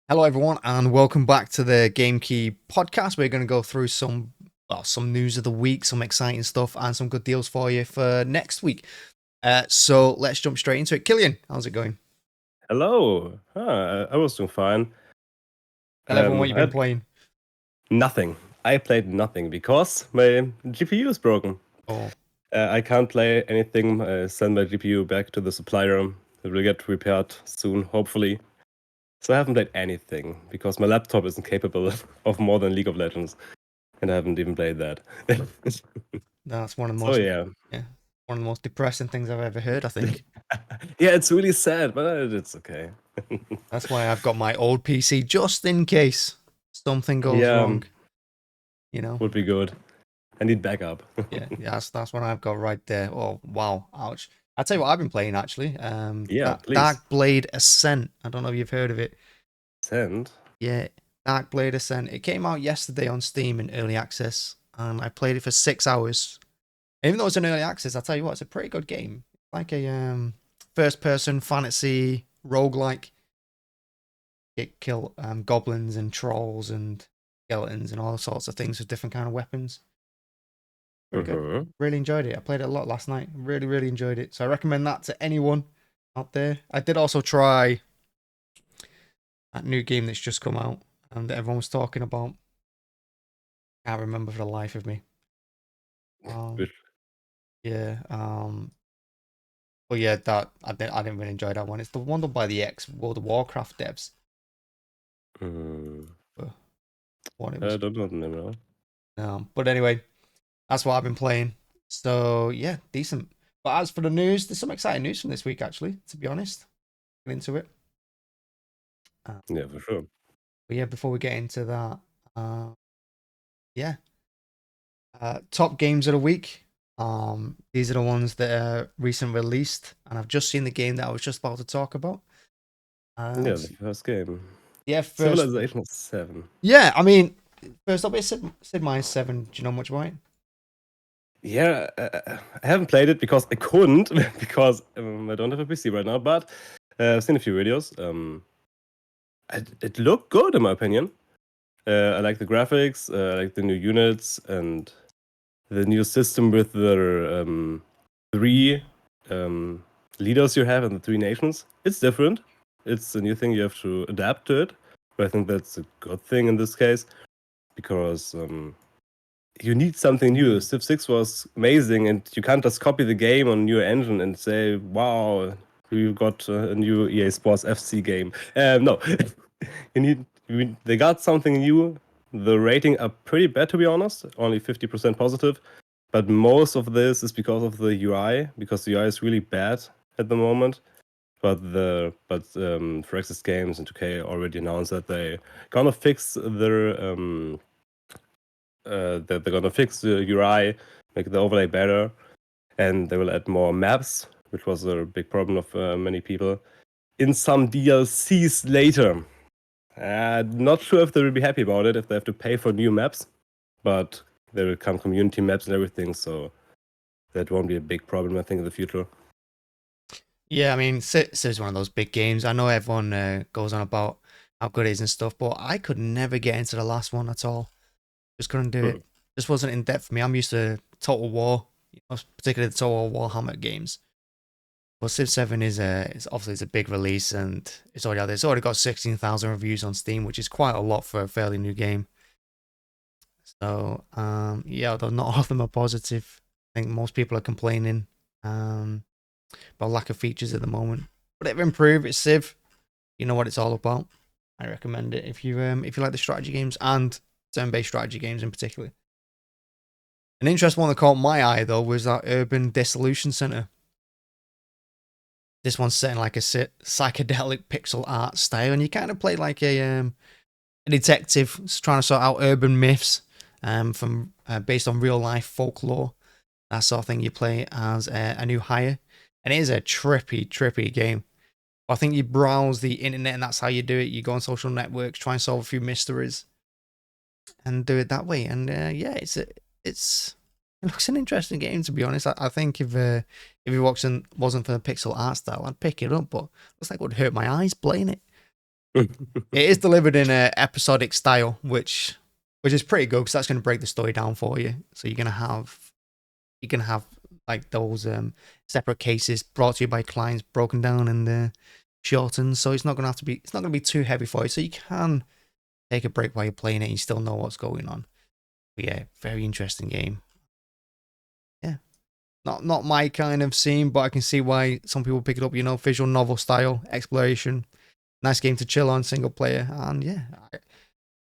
Hello, everyone, and welcome back to the Game Key podcast. We're going to go through some news of the week, some exciting stuff, and some good deals for you for next week. So let's jump straight into it. Killian, how's it going? Hello. I was doing fine. Tell everyone what you've been playing. Nothing. I played nothing because my GPU is broken. Oh, I can't play anything. Send my GPU back to the supplier. It will get repaired soon, hopefully. So I haven't played anything because my laptop isn't capable of more than League of Legends, and I haven't even played that. that's one of the So most yeah, one of the most depressing things I've ever heard, I think. yeah, it's really sad, but it's okay. That's why I've got my old PC just in case something goes wrong. You know, would be good. I need backup. yeah, that's what I've got right there. Oh wow, ouch! I'll tell you what I've been playing actually. Yeah, please. Dark Blade Ascent. I don't know if you've heard of it. Send. Yeah, Dark Blade Ascent. It came out yesterday on Steam in early access, and I played it for 6 hours. Even though it's an early access, I'll tell you what, it's a pretty good game. Like a first-person fantasy roguelike. It kill goblins and trolls and skeletons and all sorts of things with different kind of weapons. Pretty good. Really enjoyed it. I played it a lot last night. Really enjoyed it. So I recommend that to anyone out there. I did also try that new game that's just come out and that everyone was talking about. Can't remember for the life of me. Yeah. But yeah, that I didn't really enjoy that one. It's the one done by the ex World of Warcraft devs. What it was. I don't know. But anyway, that's what I've been playing. So yeah, decent. But as for the news, there's some exciting news from this week, actually. To be honest, get into it. Yeah, for sure. But yeah, before we get into that, top games of the week. These are the ones that are recently released, and I've just seen the game that I was just about to talk about. The first game. Yeah, Civilization 7. Yeah, I mean, first up, it's Sid Meier's 7. Do you know much about it? Yeah, I haven't played it because I couldn't, because I don't have a PC right now, but I've seen a few videos. It looked good, in my opinion. I like the graphics, I like the new units, and the new system with the 3 leaders you have in the 3 nations. It's different. It's a new thing, you have to adapt to it. But I think that's a good thing in this case, because you need something new. Civ 6 was amazing, and you can't just copy the game on a new engine and say, wow, you got a new EA Sports FC game. No, they got something new. The rating are pretty bad, to be honest, only 50% positive. But most of this is because of the UI, because the UI is really bad at the moment. But Firaxis Games and 2K already announced that they're gonna fix their that they're gonna fix the UI, make the overlay better, and they will add more maps, which was a big problem of many people, in some DLCs later. Not sure if they will be happy about it if they have to pay for new maps, but there will come community maps and everything, so that won't be a big problem, I think, in the future. Yeah, I mean, Civ is one of those big games. I know everyone goes on about how good it is and stuff, but I could never get into the last one at all. Just couldn't do it. Just wasn't in depth for me. I'm used to Total War, particularly the Total War Warhammer games. But Civ 7 is obviously a big release, and it's already out there. It's already got 16,000 reviews on Steam, which is quite a lot for a fairly new game. So yeah, although not all of them are positive. I think most people are complaining about lack of features at the moment. But they've improved. It's Civ. You know what it's all about. I recommend it if you like the strategy games and turn-based strategy games in particular. An interesting one that caught my eye though was that Urban Dissolution Center. This one's set in like a psychedelic pixel art style, and you kind of play like a detective trying to sort out urban myths from based on real life folklore. That sort of thing. You play as a new hire, and it is a trippy game. I think you browse the internet, and that's how you do it. You go on social networks, try and solve a few mysteries, and do it that way. And yeah, it looks an interesting game, to be honest. I think if it wasn't for the pixel art style, I'd pick it up. But it looks like it would hurt my eyes playing it. It is delivered in a episodic style, which is pretty good because that's going to break the story down for you. So you're going to have like those separate cases brought to you by clients, broken down and shortened. So it's not going to be too heavy for you. So you can take a break while you're playing it and you still know what's going on. But yeah, very interesting game. Yeah. Not my kind of scene, but I can see why some people pick it up, visual novel style, exploration. Nice game to chill on, single player. And yeah,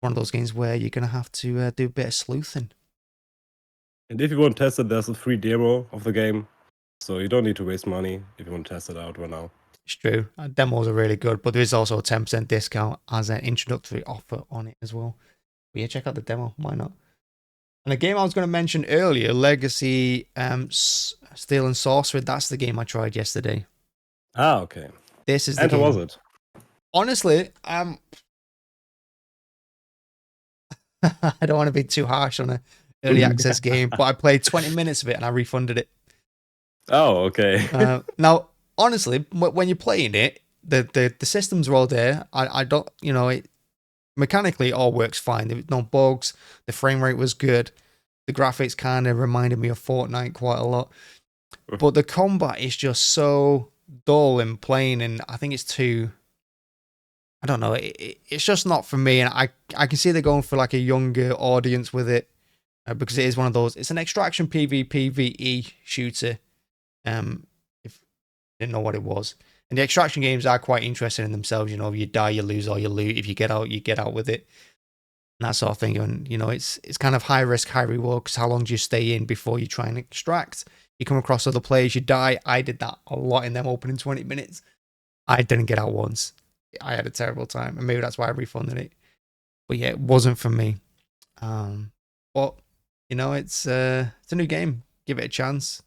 one of those games where you're going to have to do a bit of sleuthing. And if you want to test it, there's a free demo of the game. So you don't need to waste money if you want to test it out right now. It's true. Demos are really good, but there is also a 10% discount as an introductory offer on it as well. But yeah, check out the demo. Why not? And the game I was going to mention earlier, Legacy Steel and Sorcery, that's the game I tried yesterday. Ah, okay. This is the and game. How was it? Honestly, I don't want to be too harsh on an early access game, but I played 20 minutes of it and I refunded it. Oh, okay. Now, honestly, when you're playing it, the systems are all there. I don't, mechanically it all works fine. There was no bugs. The frame rate was good. The graphics kind of reminded me of Fortnite quite a lot. But the combat is just so dull and plain, and I think it's too... I don't know. It's just not for me, and I can see they're going for like a younger audience with it because it is one of those... It's an extraction PvE shooter. If you didn't know what it was. And the extraction games are quite interesting in themselves. If you die, you lose all your loot. If you get out, you get out with it. And that sort of thing. And, it's kind of high risk, high reward because how long do you stay in before you try and extract? You come across other players, you die. I did that a lot in them opening 20 minutes. I didn't get out once. I had a terrible time. And maybe that's why I refunded it. But yeah, it wasn't for me. But, it's a new game. Give it a chance.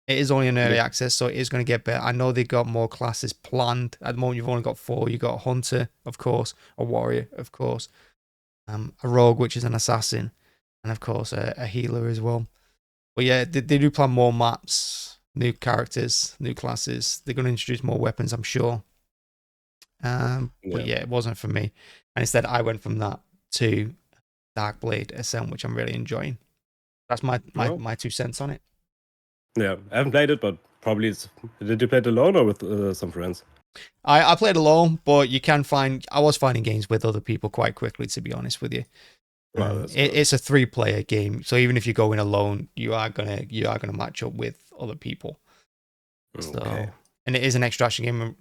It is only an early access, so it is going to get better. I know they got more classes planned. At the moment, you've only got 4. You got a hunter, of course, a warrior, of course, a rogue, which is an assassin, and of course a healer as well. But yeah, they do plan more maps, new characters, new classes. They're going to introduce more weapons, I'm sure. But yeah, it wasn't for me. And instead, I went from that to Darkblade Ascent, which I'm really enjoying. That's my 2 cents on it. Yeah, I haven't played it, but probably did you play it alone or with some friends? I played alone, but you can find... I was finding games with other people quite quickly, to be honest with you. It's a 3-player game, so even if you go in alone, you are gonna match up with other people. Okay. So, and it is an extraction game.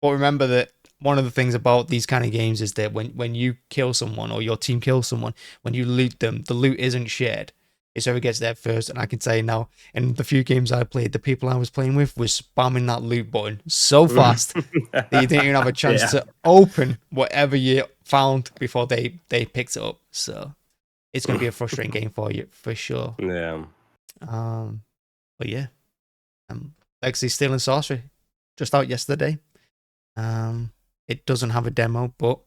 But remember that one of the things about these kind of games is that when you kill someone or your team kills someone, when you loot them, the loot isn't shared. It's whoever gets there first. And I can say now, in the few games I played, the people I was playing with was spamming that loot button so fast that you didn't even have a chance to open whatever you found before they picked it up. So it's going to be a frustrating game for you, for sure. Yeah. But yeah. Legacy Steel and Sorcery, just out yesterday. It doesn't have a demo, but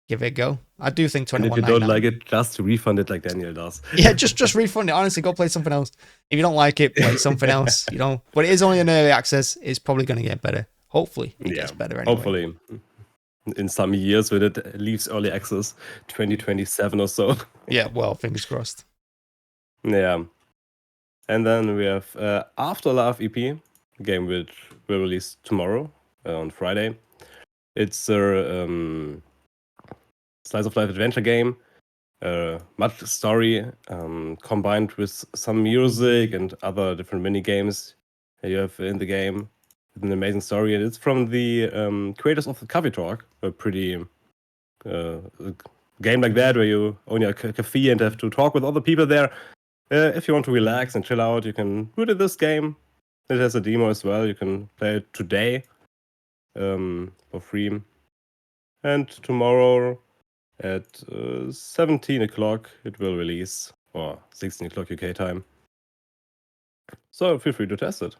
give it a go. I do think 21.99. And if you don't like it, just refund it like Daniel does. Yeah, just refund it. Honestly, go play something else. If you don't like it, play something else. But it is only an early access. It's probably going to get better. Hopefully, it gets better anyway. Hopefully, in some years when it leaves early access, 2027 or so. Yeah, well, fingers crossed. Yeah, and then we have Afterlife EP, game which will release tomorrow on Friday. It's a slice of life adventure game, much story combined with some music and other different mini games you have in the game. It's an amazing story, and it's from the creators of the Coffee Talk, a pretty game like that where you own your cafe and have to talk with other people there. If you want to relax and chill out, you can boot in this game. It has a demo as well. You can play it today for free. And tomorrow at 17 o'clock it will release, or 16 o'clock UK time. So feel free to test it.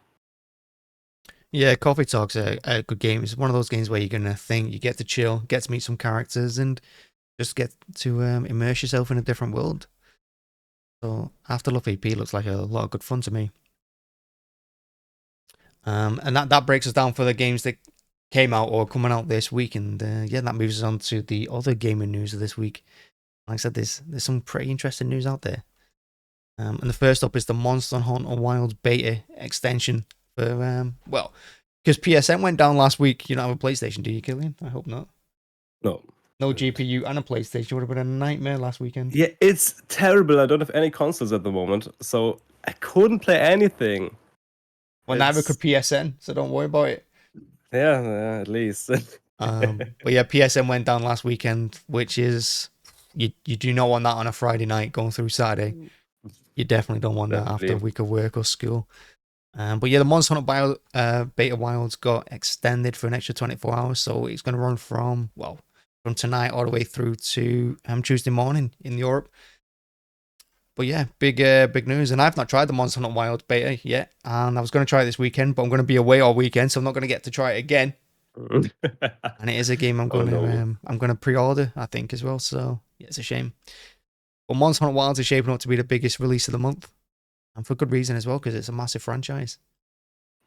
Yeah, Coffee Talk's a good game. It's one of those games where you're going to think, you get to chill, get to meet some characters, and just get to immerse yourself in a different world. So Afterlife EP looks like a lot of good fun to me. And that breaks us down for the games that came out or coming out this week, and yeah, that moves us on to the other gaming news of this week. Like I said, there's some pretty interesting news out there. And the first up is the Monster Hunter Wilds beta extension for well, because PSN went down last week. You don't have a PlayStation, do you, Killian? I hope not. No. No GPU and a PlayStation would have been a nightmare last weekend. Yeah, it's terrible. I don't have any consoles at the moment, so I couldn't play anything. Well, neither could PSN, so don't worry about it. Yeah, at least. But yeah, PSN went down last weekend, which is you do not want that on a Friday night going through Saturday. You definitely don't want that after a week of work or school. But yeah, the Monster Hunter Beta Wilds got extended for an extra 24 hours, so it's going to run from tonight all the way through to Tuesday morning in Europe. But yeah, big news. And I've not tried the Monster Hunter Wilds beta yet, and I was going to try it this weekend, but I'm going to be away all weekend, so I'm not going to get to try it again. And it is a game I'm going to pre-order, I think, as well. So yeah, it's a shame. But Monster Hunter Wilds is shaping up to be the biggest release of the month, and for good reason as well, because it's a massive franchise.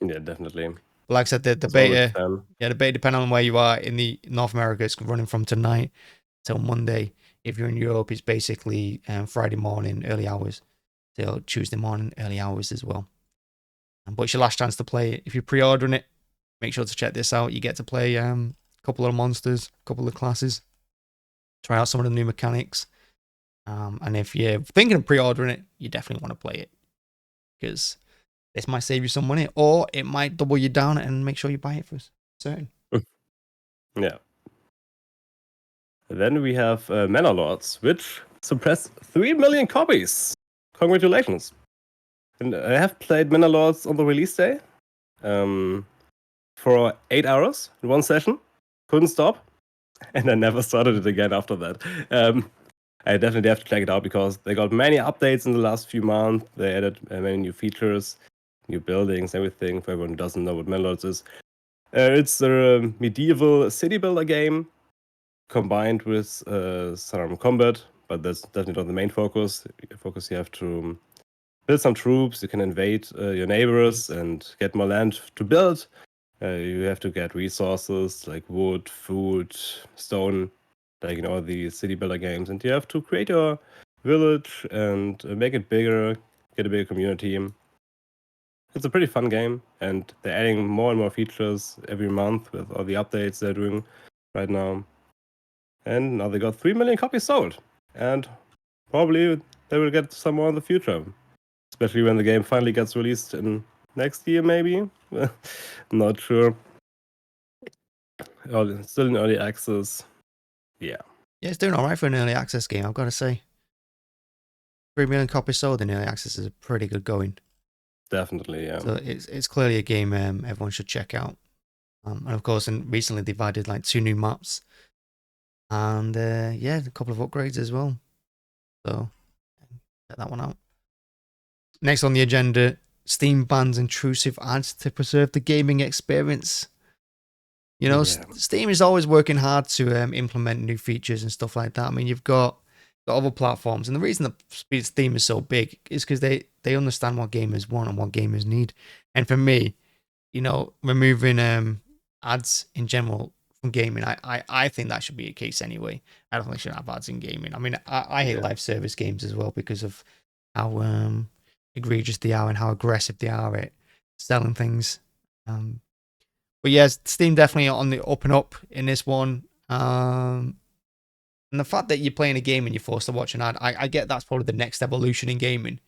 Yeah, definitely. But like I said, the beta, the beta, depending on where you are in the North America, it's running from tonight till Monday. If you're in Europe, it's basically Friday morning, early hours, till Tuesday morning, early hours as well. But it's your last chance to play it. If you're pre-ordering it, make sure to check this out. You get to play a couple of monsters, a couple of classes, try out some of the new mechanics. And if you're thinking of pre-ordering it, you definitely want to play it, because this might save you some money, or it might double you down and make sure you buy it for certain. Yeah. Then we have Manor Lords, which suppressed 3 million copies. Congratulations. And I have played Manor Lords on the release day for 8 hours in one session. Couldn't stop. And I never started it again after that. I definitely have to check it out, because they got many updates in the last few months. They added many new features, new buildings, everything. For everyone who doesn't know what Manor Lords is, it's a medieval city builder game combined with some combat, but that's definitely not the main focus. You have to build some troops. You can invade your neighbors and get more land to build. You have to get resources like wood, food, stone, like in all the city builder games, and you have to create your village and make it bigger, get a bigger community. It's a pretty fun game, and they're adding more and more features every month with all the updates they're doing right now. And now they got 3 million copies sold, and probably they will get some more in the future, especially when the game finally gets released in next year, maybe. Not sure. Still in early access. Yeah, it's doing all right for an early access game, I've got to say. 3 million copies sold in early access is a pretty good going. Definitely, yeah. So it's clearly a game everyone should check out. And of course, recently they've added like 2 new maps, and yeah, a couple of upgrades as well. So check that one out. Next on the agenda, Steam bans intrusive ads to preserve the gaming experience. You know, Steam is always working hard to implement new features and stuff like that. I mean, you've got other platforms, and the reason that Steam is so big is because they understand what gamers want and what gamers need. And for me, you know, removing ads in general from gaming, I think that should be a case anyway. I don't think we should have ads in gaming. I mean, I hate live service games as well, because of how egregious they are and how aggressive they are at selling things. But yeah, Steam definitely on the up and up in this one. And the fact that you're playing a game and you're forced to watch an ad, I get that's probably the next evolution in gaming.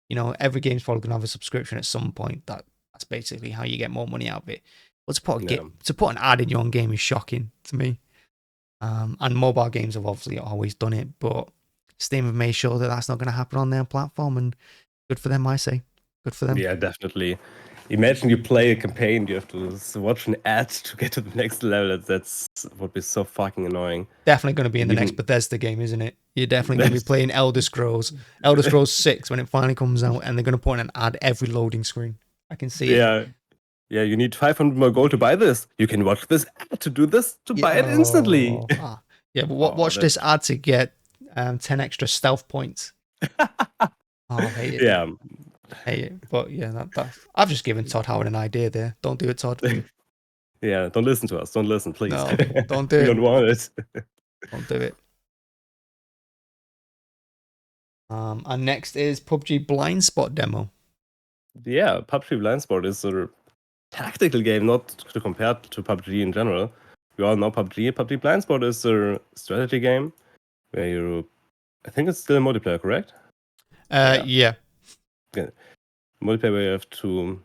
You know, every game's probably gonna have a subscription at some point. That's basically how you get more money out of it. But to put an ad in your own game is shocking to me. And mobile games have obviously always done it, but Steam have made sure that that's not going to happen on their platform, and good for them, I say. Good for them. Yeah, definitely. Imagine you play a campaign, you have to watch an ad to get to the next level. That's would be so fucking annoying. Definitely going to be in the next Bethesda game, isn't it? You're definitely going to be playing Elder Scrolls 6 when it finally comes out, and they're going to put in an ad every loading screen. I can see it. Yeah, you need 500 more gold to buy this. You can watch this ad to do this, to buy it instantly. Yeah, but watch this ad to get 10 extra stealth points. I hate it. Yeah. Hate it. But yeah, that I've just given Todd Howard an idea there. Don't do it, Todd. Yeah, don't listen to us. Don't listen, please. No, don't do We it. don't want it. Don't do it. And next is PUBG Blindspot demo. Yeah, PUBG Blindspot is a tactical game, not to compare to PUBG in general. We all know PUBG. PUBG Blindspot is a strategy game where you, I think it's still multiplayer, correct? Yeah. Multiplayer where you have to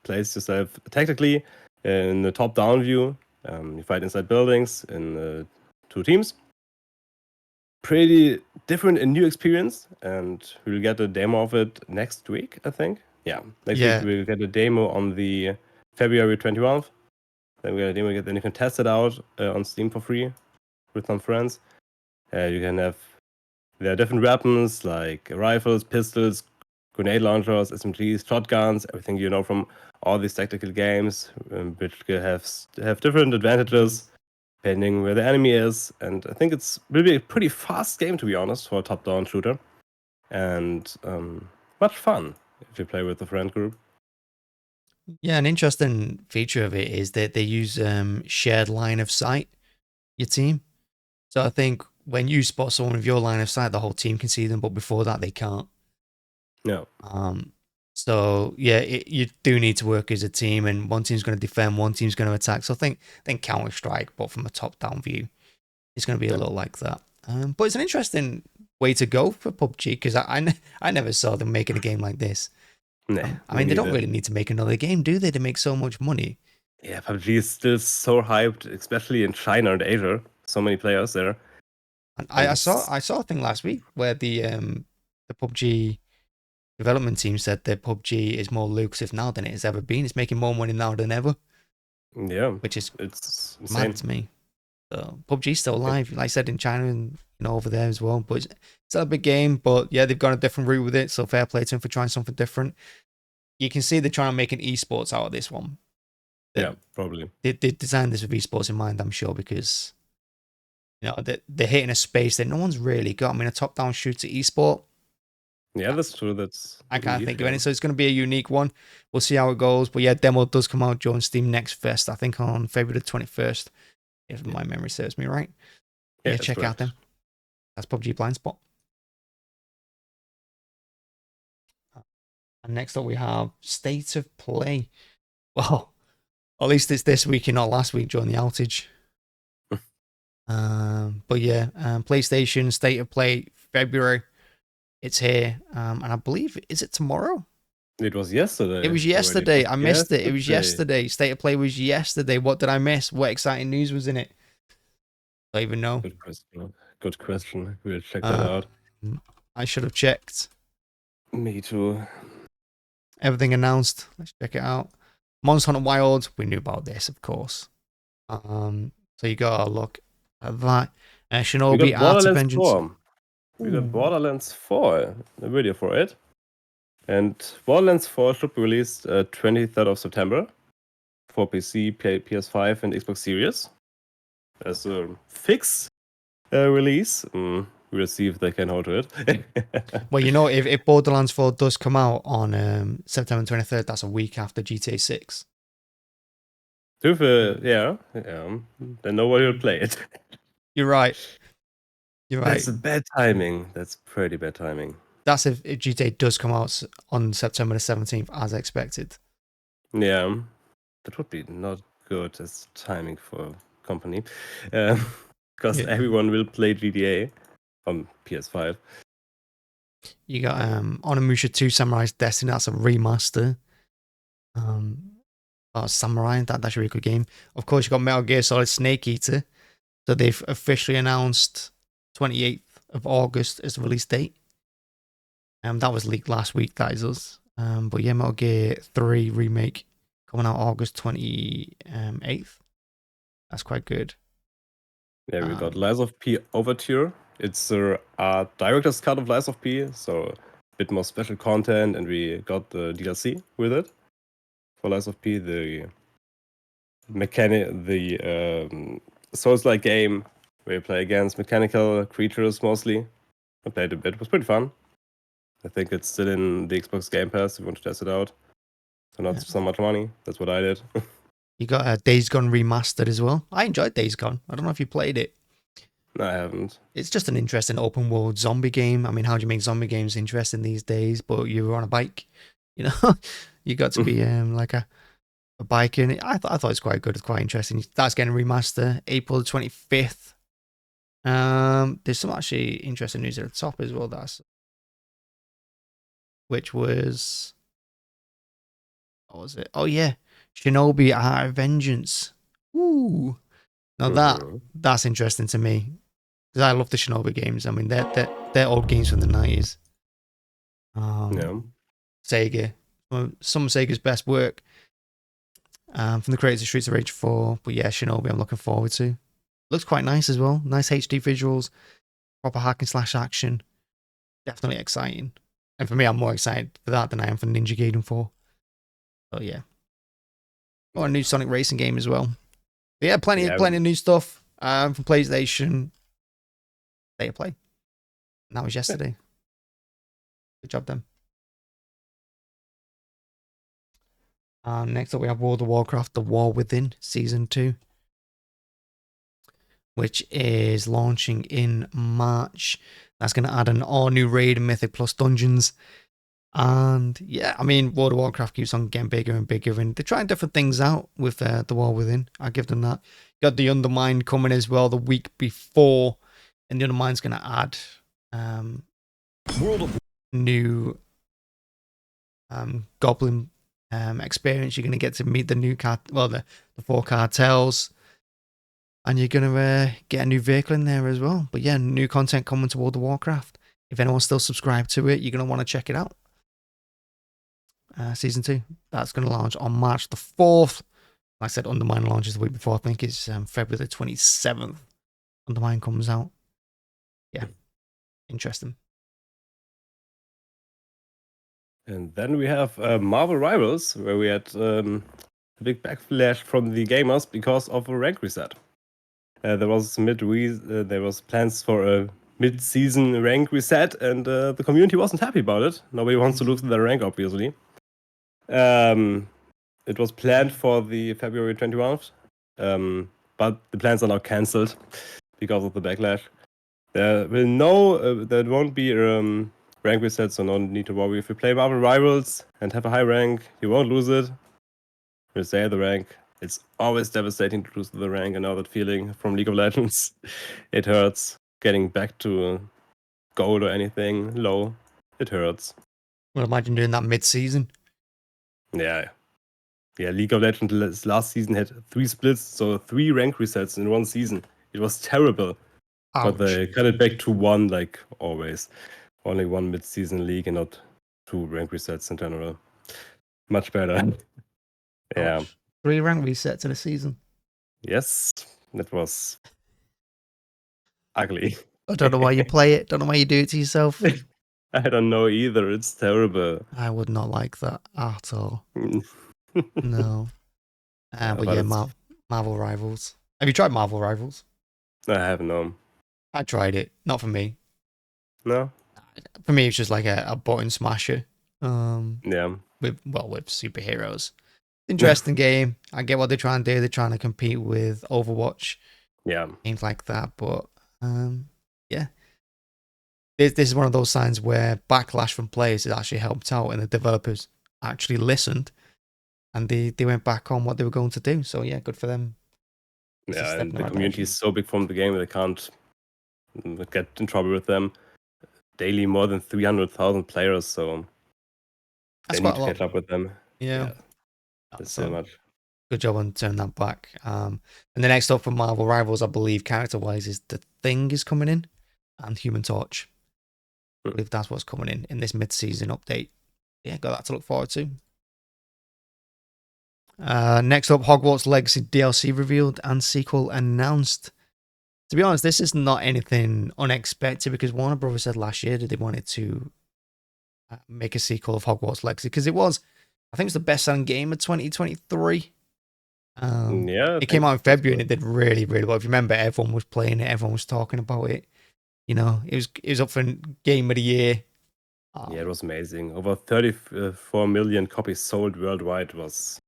place yourself tactically in the top-down view. You fight inside buildings in 2 teams. Pretty different and new experience, and we'll get a demo of it next week, I think. Yeah, next week we'll get a demo on the February 21st. Then we get a demo, then you can test it out on Steam for free with some friends. You can have there are different weapons like rifles, pistols, grenade launchers, SMGs, shotguns, everything you know from all these tactical games, which have different advantages depending where the enemy is. And I think it's will be a pretty fast game, to be honest, for a top-down shooter, and much fun if you play with a friend group. Yeah, an interesting feature of it is that they use shared line of sight, your team. So I think when you spot someone with your line of sight, the whole team can see them, but before that, they can't. Yeah. So yeah, you do need to work as a team, and one team's going to defend, one team's going to attack. So I think Counter Strike, but from a top-down view, it's going to be a little like that. But it's an interesting way to go for PUBG because I never saw them making a game like this. I mean, they don't really need to make another game, do they? They make so much money. Yeah, PUBG is still so hyped, especially in China and Asia. So many players there. And I saw a thing last week where the PUBG development team said that PUBG is more lucrative now than it has ever been. It's making more money now than ever. Yeah, which is it's mad insane to me. So PUBG's still alive, like I said, in China and over there as well. But it's still a big game. But yeah, they've gone a different route with it. So fair play to them for trying something different. You can see they're trying to make an esports out of this one. Yeah, probably. They designed this with esports in mind, I'm sure, because they're hitting a space that no one's really got. I mean, a top-down shooter esport. Yeah, that's true. I can't think of any. So it's going to be a unique one. We'll see how it goes. But yeah, demo does come out during Steam Next Fest, I think on February the 21st, if my memory serves me right. Yeah, check out them. That's PUBG Blindspot. And next up we have State of Play. Well, at least it's this week and not last week during the outage. But yeah, PlayStation State of Play February. It's here. And I believe, is it tomorrow? It was yesterday. It was yesterday. I missed it. It was yesterday. State of Play was yesterday. What did I miss? What exciting news was in it? I don't even know. Good question. We'll check that out. I should have checked. Me too. Everything announced. Let's check it out. Monster Hunter Wilds. We knew about this, of course. So you gotta look at that. Shinobi Art of Vengeance. 4. We got Borderlands 4, a video for it. And Borderlands 4 should be released 23rd of September for PC, PS5, and Xbox Series. As a fixed release. We'll see if they can hold to it. Well, if Borderlands 4 does come out on September 23rd, that's a week after GTA 6. Yeah. Then nobody will play it. You're right. That's bad timing. That's pretty bad timing. That's if GTA does come out on September the 17th, as expected. Yeah, that would be not good as timing for a company. Because everyone will play GTA on PS5. You got Onimusha 2 Samurai's Destiny, that's a remaster. Samurai, that's a really good game. Of course, you got Metal Gear Solid Snake Eater. So they've officially announced 28th of August as the release date. That was leaked last week, that is us. But yeah, Metal Gear 3 Remake coming out August 28th. That's quite good. Yeah, we got Lies of P Overture. It's a director's cut of Lies of P, so a bit more special content, and we got the DLC with it for Lies of P, the Souls-like game where you play against mechanical creatures mostly. I played a bit. It was pretty fun. I think it's still in the Xbox Game Pass if you want to test it out. So not so much money. That's what I did. You got Days Gone remastered as well. I enjoyed Days Gone. I don't know if you played it. No, I haven't. It's just an interesting open world zombie game. I mean, how do you make zombie games interesting these days? But you're on a bike, you know. You got to be like a biker. And I thought it's quite good. It's quite interesting. That's getting remastered April 25th. There's some actually interesting news at the top as well. Which was, what was it? Oh yeah, Shinobi Art of Vengeance. Ooh, now that's interesting to me because I love the Shinobi games. I mean, they're old games from the 90s. Yeah. Sega, some of Sega's best work. From the creators of Streets of Rage 4. But yeah, Shinobi, I'm looking forward to. Looks quite nice as well. Nice HD visuals, proper hack and slash action. Definitely exciting. And for me, I'm more excited for that than I am for Ninja Gaiden 4. So yeah. Or a new Sonic Racing game as well. But yeah, plenty of new stuff from PlayStation. State of Play. And that was yesterday. Good job, them. Next up, we have World of Warcraft: The War Within Season 2, which is launching in March. That's going to add an all-new raid and Mythic Plus dungeons. And yeah, I mean, World of Warcraft keeps on getting bigger and bigger, and they're trying different things out with The War Within. I'll give them that. Got the Undermine coming as well the week before, and the Undermine's going to add new Goblin experience. You're going to get to meet the new the 4 cartels, and you're going to get a new vehicle in there as well. But yeah, new content coming to World of Warcraft. If anyone's still subscribed to it, you're going to want to check it out. Season 2, that's going to launch on March the 4th. Like I said, Undermine launches the week before. I think it's February the 27th. Undermine comes out. Yeah, interesting. And then we have Marvel Rivals, where we had a big backlash from the gamers because of a rank reset. There was plans for a mid-season rank reset, and the community wasn't happy about it. Nobody wants to lose their rank, obviously. It was planned for the February 21st, but the plans are now cancelled because of the backlash. There won't be rank reset, so no need to worry. If you play Marvel Rivals and have a high rank, you won't lose it. You'll stay at the rank. It's always devastating to lose the rank. I know that feeling from League of Legends. It hurts. Getting back to gold or anything low, it hurts. Well, imagine doing that mid-season. Yeah. League of Legends last season had 3 splits, so 3 rank resets in one season. It was terrible. Ouch. But they cut it back to 1, like always. Only 1 mid-season league and not 2 rank resets in general. Much better. Yeah. Ouch. 3 rank resets in a season. Yes, that was ugly. I don't know why you play it. Don't know why you do it to yourself. I don't know either. It's terrible. I would not like that at all. No. But yeah, Marvel Rivals. Have you tried Marvel Rivals? I have no. I tried it. Not for me. No? For me, it's just like a button smasher. Yeah. With superheroes. Interesting game. I get what they're trying to do. They're trying to compete with Overwatch. Yeah. Things like that. But yeah. This is one of those signs where backlash from players has actually helped out, and the developers actually listened, and they went back on what they were going to do. So yeah, good for them. Yeah, and the community is so big from the game they can't get in trouble with them. Daily more than 300,000 players, so that's they need to catch up with them. Yeah. That's so much. Good job on turning that back. And the next up for Marvel Rivals, I believe, character-wise, is The Thing is coming in, and Human Torch. I believe that's what's coming in this mid-season update. Yeah, got that to look forward to. Next up, Hogwarts Legacy DLC revealed and sequel announced. To be honest, this is not anything unexpected because Warner Brothers said last year that they wanted to make a sequel of Hogwarts Legacy because it was, I think, it's the best-selling game of 2023. It came out in February and it did really, really well. If you remember, everyone was playing it, everyone was talking about it. You know, it was up for Game of the Year. Yeah, it was amazing. Over 34 million copies sold worldwide. It was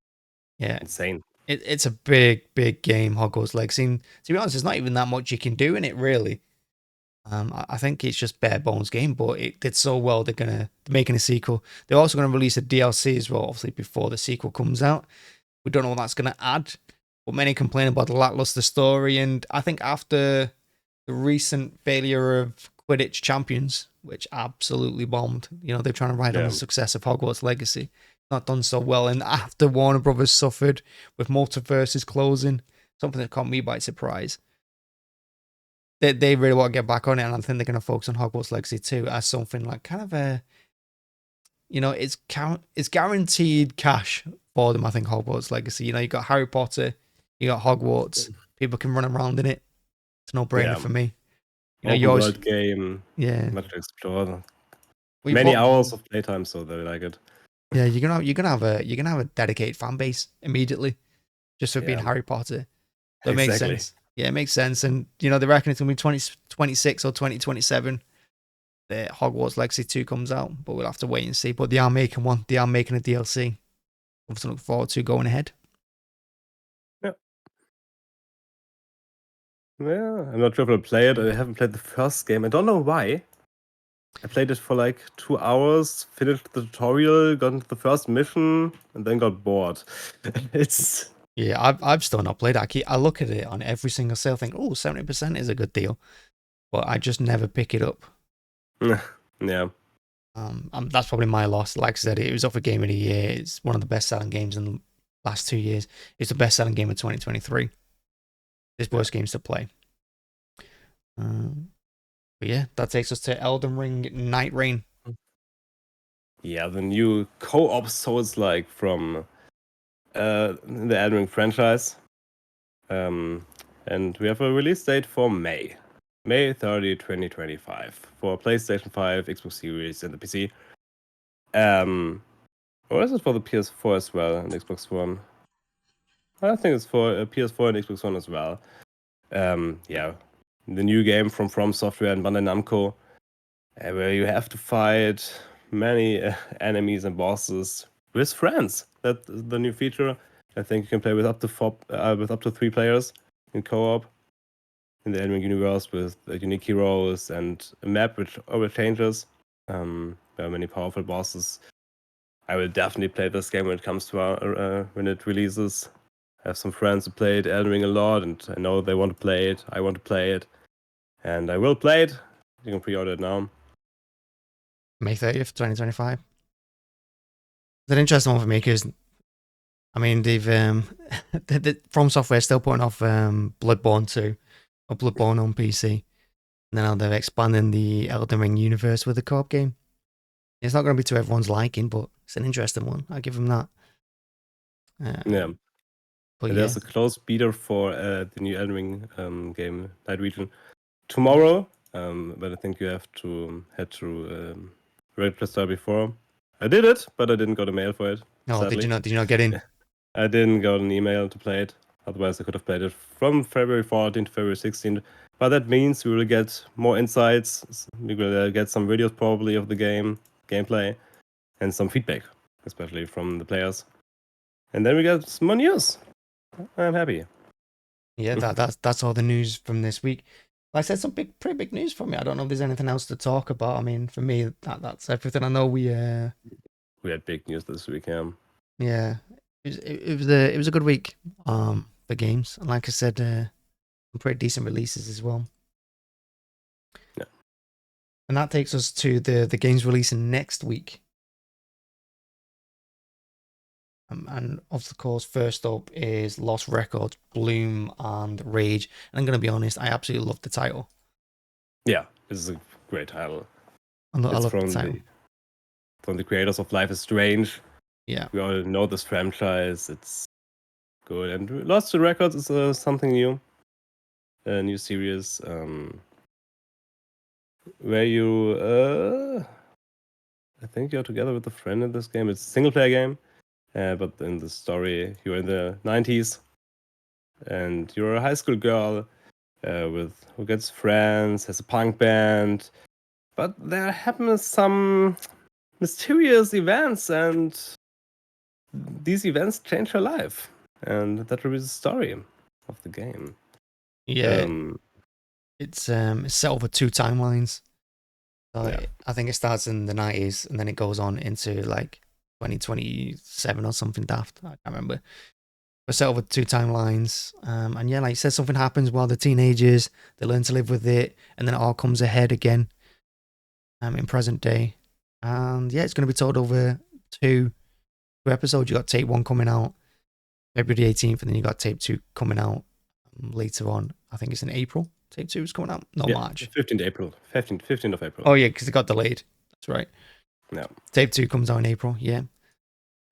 insane. It's a big game, Hogwarts Legacy. And to be honest, there's not even that much you can do in it, really. I think it's just bare bones game, but it did so well. They're making a sequel. They're also gonna release a DLC as well, obviously before the sequel comes out. We don't know what that's gonna add, but many complain about the lackluster story. And I think after the recent failure of Quidditch Champions, which absolutely bombed, they're trying to ride on Yeah. the success of Hogwarts Legacy. Not done so well, and after Warner Brothers suffered with multiverses closing, something that caught me by surprise. They really want to get back on it, and I think they're going to focus on Hogwarts Legacy 2 as something like kind of a, it's guaranteed cash for them. I think Hogwarts Legacy. You got Harry Potter, you got Hogwarts. People can run around in it. It's no brainer for me. Open world game. Yeah, Much to explore. Well, Many hours of playtime, so they like it. Yeah, you're gonna have a dedicated fan base immediately, just for being Harry Potter. So it makes sense. Yeah, it makes sense. And they reckon it's gonna be 2026 or 2027. The Hogwarts Legacy 2 comes out, but we'll have to wait and see. But they are making one. They are making a DLC. Something to look forward to going ahead. Yeah. Yeah, I'm not sure if I'll play it. I haven't played the first game. I don't know why. I played it for like 2 hours, finished the tutorial, got into the first mission, and then got bored. I've still not played it. I look at it on every single sale, think, 70% is a good deal, but I just never pick it up. Yeah. That's probably my loss. Like I said, it was up for Game of the Year. It's one of the best-selling games in the last 2 years. It's the best-selling game of 2023. There's worse games to play. But yeah, that takes us to Elden Ring Nightreign. Yeah, the new co-op Souls-like from the Elden Ring franchise. And we have a release date for May 30, 2025 for PlayStation 5, Xbox Series, and the PC. Or is it for the PS4 as well and Xbox One? I think it's for PS4 and Xbox One as well. Yeah, the new game from Software and Bandai Namco, where you have to fight many enemies and bosses with friends. That's the new feature. I think you can play with up to 3 players in co-op in the Elden Ring universe with unique heroes and a map which always changes. There are many powerful bosses. I will definitely play this game when it comes to when it releases. I have some friends who played Elden Ring a lot, and I know they want to play it. I want to play it, and I will play it. You can pre-order it now. May 30th, 2025. It's an interesting one for me because, I mean, they've From Software still putting off Bloodborne 2 or Bloodborne on PC. And now they're expanding the Elden Ring universe with a co-op game. It's not going to be to everyone's liking, but it's an interesting one. I'll give them that. Yeah. But and there's a close beater for the new Elden Ring game, Nightreign, tomorrow. But I think you have to head through register before. I did it, but I didn't got a mail for it. No, sadly. did you not get in? I didn't got an email to play it. Otherwise, I could have played it from February 14th to February 16th. But that means we will get more insights. We will get some videos probably of the gameplay, and some feedback, especially from the players. And then we get some more news. I'm happy. Yeah, that's all the news from this week. Like I said, some pretty big news for me. I don't know if there's anything else to talk about. I mean, for me, that's everything. I know we had big news this week. Yeah, it was a good week for games, and like I said, some pretty decent releases as well. Yeah, and that takes us to the games releasing next week. And of course, first up is Lost Records, Bloom, and Rage. And I'm going to be honest, I absolutely love the title. Yeah, this is a great title. I love the title. From the creators of Life is Strange. Yeah. We all know this franchise. It's good. And Lost Records is something new. A new series where you... I think you're together with a friend in this game. It's a single-player game. But in the story, you're in the 90s, and you're a high school girl who gets friends, has a punk band, but there happen some mysterious events, and these events change her life. and that will be the story of the game. Yeah, it's set over 2 timelines. So Yeah. I think it starts in the 90s and then it goes on into like 2027 or something daft. I can't remember. But set over 2 timelines. And yeah, like you said, something happens while they're teenagers. They learn to live with it, and then it all comes ahead again in present day. And yeah, it's going to be told over two episodes. You got tape 1 coming out February 18th, and then you got tape 2 coming out later on. I think it's in April. Tape 2 is coming out. No, March. 15th April. 15th of April. Oh, yeah, because it got delayed. That's right. Yeah. Tape 2 comes out in April, yeah.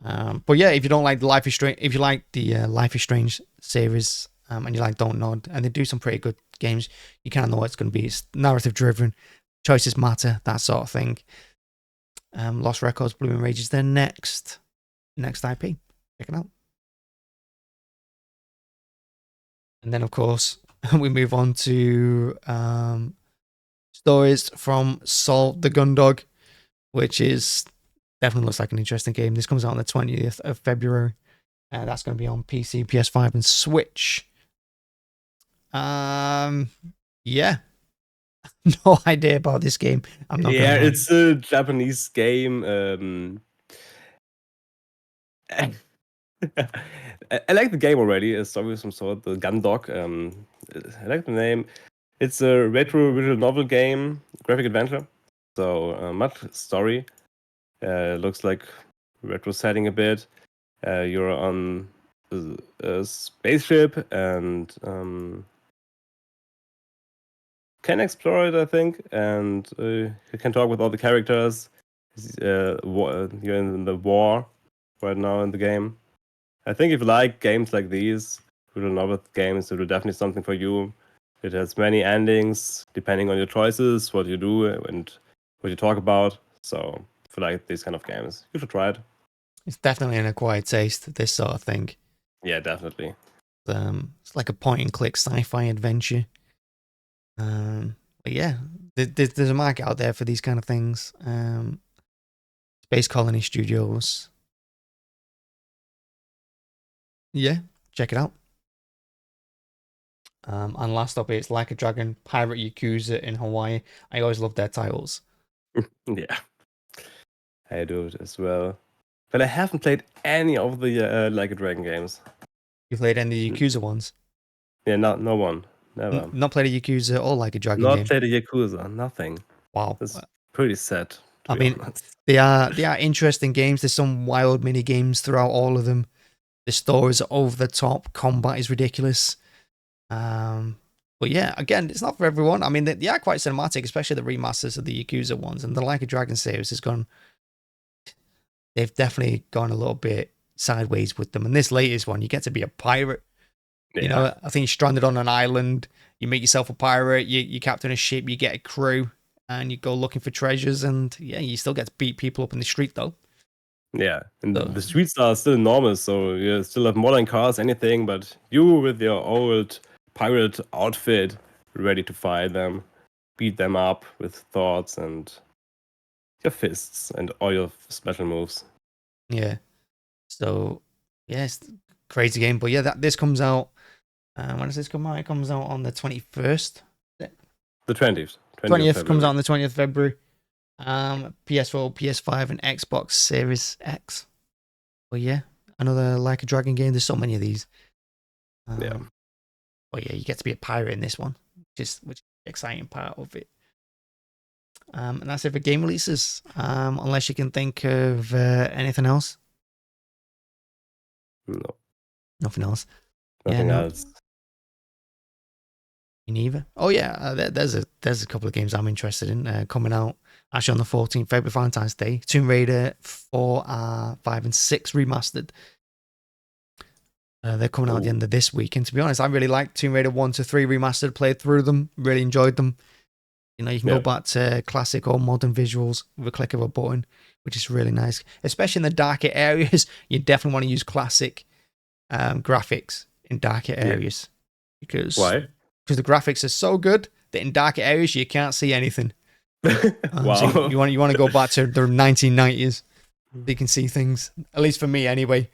But yeah, if you don't like the Life is Strange, if you like the Life is Strange series, and you like Don't Nod, and they do some pretty good games, you kind of know what it's going to be. It's narrative driven, choices matter, that sort of thing. Lost Records, Blooming Rage is their next IP. Check it out. And then, of course, we move on to stories from Saul the Gundog, which is definitely looks like an interesting game. This comes out on the 20th of February. That's going to be on PC, PS5, and Switch. Yeah. No idea about this game. I'm not gonna lie. It's a Japanese game. I like the game already. A story of some sort, the Gundog. I like the name. It's a retro visual novel game, graphic adventure. So much story. Looks like retro setting a bit. You're on a spaceship and can explore it, I think, and you can talk with all the characters. You're in the war right now in the game. I think if you like games like these, visual novel games, it will definitely something for you. It has many endings depending on your choices, what you do, and what you talk about. So if you like these kind of games, you should try it. It's definitely an acquired taste, this sort of thing. Yeah, definitely. It's like a point-and-click sci-fi adventure. But yeah, there's a market out there for these kind of things. Space Colony Studios. Yeah, check it out. And last up, it's Like a Dragon, Pirate Yakuza in Hawaii. I always love their titles. Yeah, I do it as well. But I haven't played any of the Like a Dragon games. You played any Yakuza ones? Yeah, no one. Never. Not played a Yakuza or Like a Dragon Not game? played a Yakuza. Nothing. Wow. That's pretty sad. I mean, they are interesting games. There's some wild mini games throughout all of them. The stories are over the top. Combat is ridiculous. But yeah, again, it's not for everyone. I mean, they are quite cinematic, especially the remasters of the Yakuza ones. And the Like a Dragon series has gone... They've definitely gone a little bit sideways with them. And this latest one, you get to be a pirate. Yeah. You know, I think you're stranded on an island. You make yourself a pirate. You captain a ship. You get a crew. And you go looking for treasures. And yeah, you still get to beat people up in the street, though. Yeah, and the streets are still enormous, so you still have modern cars, anything, but you with your old pirate outfit, ready to fight them, beat them up with thoughts and your fists and all your special moves. Yeah. So, yes, crazy game. But yeah, this comes out. When does this come out? It comes out on the 21st. The 20th. 20th comes out on the 20th of February. PS4, PS5, and Xbox Series X. But yeah, another Like a Dragon game. There's so many of these. Yeah. But yeah, you get to be a pirate in this one, which is the exciting part of it. And that's it for game releases. Unless you can think of anything else. No. Nothing else. Nothing else. Me neither. Oh yeah, there's a couple of games I'm interested in coming out actually on the 14th February, Valentine's Day. Tomb Raider 4, 5, and 6 remastered. They're coming out at the end of this week, and to be honest, I really liked Tomb Raider 1 to 3 remastered. Played through them, really enjoyed them. You know, you can go back to classic or modern visuals with a click of a button, which is really nice. Especially in the darker areas, you definitely want to use classic graphics in darker areas. Because why? Because the graphics are so good that in darker areas you can't see anything. Wow. So you want to go back to the 1990s. So you can see things. At least for me, anyway.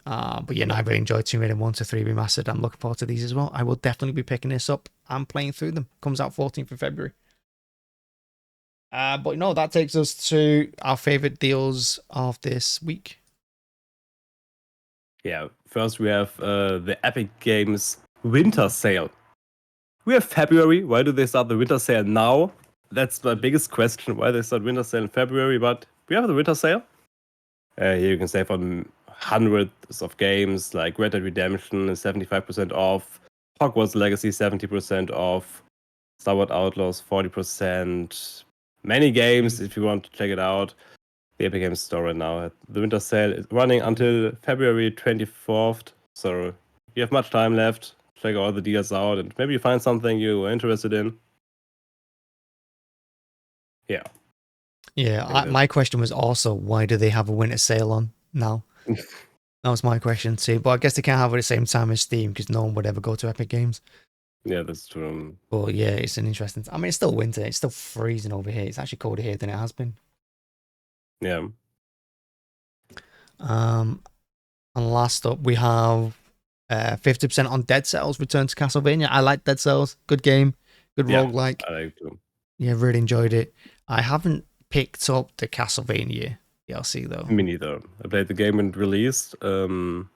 But yeah, no, I really enjoyed Tomb Raider 1 to 3 Remastered. I'm looking forward to these as well. I will definitely be picking this up and playing through them. Comes out 14th of February. But no, that takes us to our favorite deals of this week. Yeah, first we have the Epic Games Winter Sale. We have February. Why do they start the Winter Sale now? That's my biggest question. Why they start Winter Sale in February? But we have the Winter Sale. Here you can save on hundreds of games like Red Dead Redemption is 75% off, Hogwarts Legacy 70% off, Star Wars Outlaws 40%. Many games if you want to check it out. The Epic Games Store right now. The Winter Sale is running until February 24th, so you have much time left. Check all the deals out, and maybe you find something you are interested in. Yeah. Yeah, my question was also, why do they have a winter sale on now? That was my question too. But I guess they can't have it at the same time as Steam because no one would ever go to Epic Games. Yeah, that's true. But yeah, it's an interesting. I mean, it's still winter. It's still freezing over here. It's actually colder here than it has been. Yeah. And last up, we have 50% on Dead Cells Return to Castlevania. I like Dead Cells. Good game. Good roguelike. I like too. Yeah, really enjoyed it. I haven't picked up the Castlevania DLC though. Me neither. I played the game when it released. Played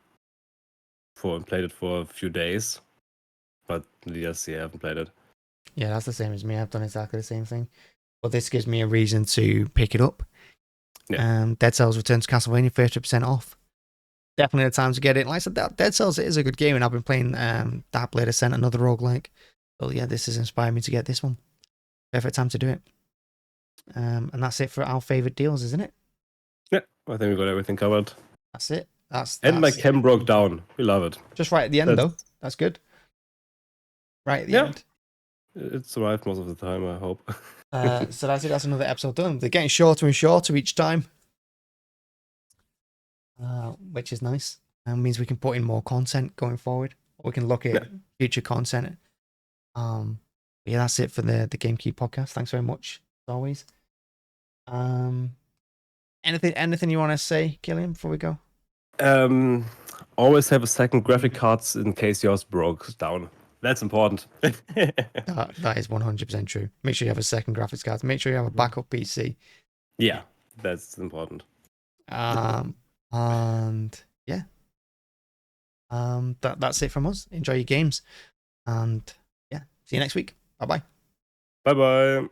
it for a few days, but the DLC I haven't played it. Yeah, that's the same as me. I've done exactly the same thing. But this gives me a reason to pick it up. Yeah. Dead Cells Return to Castlevania, 30% off. Definitely the time to get it. Like I said, Dead Cells is a good game, and I've been playing Dark Blade Ascent, another roguelike. So yeah, this has inspired me to get this one. Perfect time to do it. And that's it for our favorite deals, isn't it? Yeah, I think we got everything covered. That's it. That's my cam broke down. We love it. Just right at the end, though. That's good. Right at the end. It survived most of the time, I hope. So that's it. That's another episode done. They're getting shorter and shorter each time, which is nice. And means we can put in more content going forward. We can look at future content. Yeah, that's it for the GameKey podcast. Thanks very much, as always. Anything you want to say, Killian, before we go? Always have a second graphic cards in case yours broke down. That's important. That is 100% true. Make sure you have a second graphics card. Make sure you have a backup PC. Yeah, that's important. And yeah, that's it from us. Enjoy your games, and yeah, see you next week. Bye bye. Bye bye.